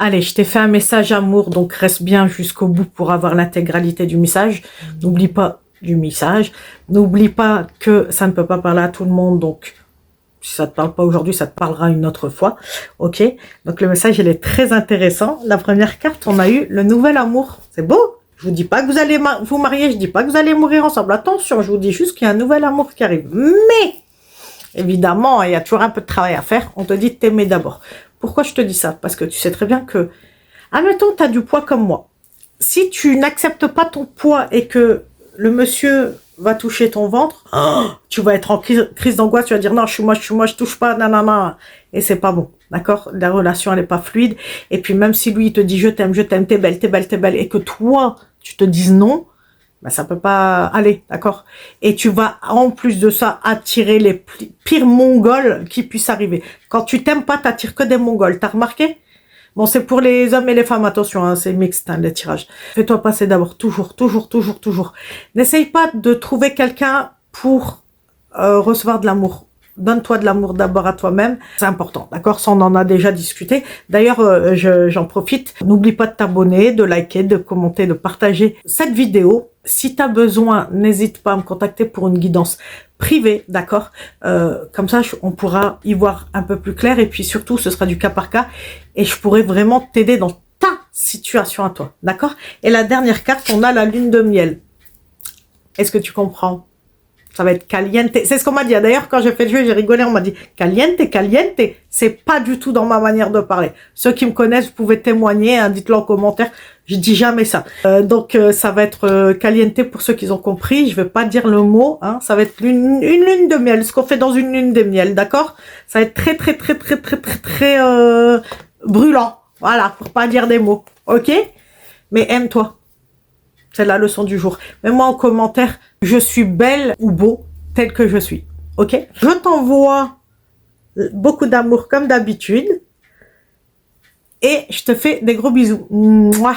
Allez, je t'ai fait un message amour, donc reste bien jusqu'au bout pour avoir l'intégralité du message. N'oublie pas du message. N'oublie pas que ça ne peut pas parler à tout le monde, donc si ça te parle pas aujourd'hui, ça te parlera une autre fois. Ok? Donc le message, il est très intéressant. La première carte, on a eu le nouvel amour. C'est beau. Je vous dis pas que vous allez vous marier, je dis pas que vous allez mourir ensemble. Attention, je vous dis juste qu'il y a un nouvel amour qui arrive. Mais, évidemment, il y a toujours un peu de travail à faire. On te dit de t'aimer d'abord. Pourquoi je te dis ça? Parce que tu sais très bien que, admettons, tu as du poids comme moi. Si tu n'acceptes pas ton poids et que le monsieur va toucher ton ventre, tu vas être en crise d'angoisse, tu vas dire non, je suis moi, je touche pas, nanana. Et c'est pas bon, d'accord? La relation, elle est pas fluide. Et puis même si lui, il te dit je t'aime, t'es belle, t'es belle, t'es belle, et que toi, tu te dises non, ben ça peut pas aller, d'accord? Et tu vas, en plus de ça, attirer les pires mongols qui puissent arriver. Quand tu t'aimes pas, t'attires que des mongols, t'as remarqué? Bon, c'est pour les hommes et les femmes, attention, hein, c'est mixte, hein, les tirages. Fais-toi passer d'abord, toujours. N'essaye pas de trouver quelqu'un pour recevoir de l'amour. Donne-toi de l'amour d'abord à toi-même, c'est important, d'accord? Ça, on en a déjà discuté. D'ailleurs, j'en profite. N'oublie pas de t'abonner, de liker, de commenter, de partager cette vidéo. Si tu as besoin, n'hésite pas à me contacter pour une guidance privée, d'accord? Comme ça, on pourra y voir un peu plus clair et puis surtout, ce sera du cas par cas et je pourrai vraiment t'aider dans ta situation à toi, d'accord? Et la dernière carte, on a la lune de miel. Est-ce que tu comprends? Ça va être caliente. C'est ce qu'on m'a dit. D'ailleurs, quand j'ai fait le jeu, j'ai rigolé. On m'a dit caliente, caliente. C'est pas du tout dans ma manière de parler. Ceux qui me connaissent, vous pouvez témoigner. Hein, dites-le en commentaire. Je dis jamais ça. Donc, ça va être caliente pour ceux qui ont compris. Je vais pas dire le mot. Hein, ça va être une lune de miel. Ce qu'on fait dans une lune de miel, d'accord? Ça va être très brûlant. Voilà, pour pas dire des mots. Ok? Mais aime-toi. C'est la leçon du jour. Mets-moi en commentaire, je suis belle ou beau, tel que je suis. Ok? Je t'envoie beaucoup d'amour comme d'habitude. Et je te fais des gros bisous. Mouah.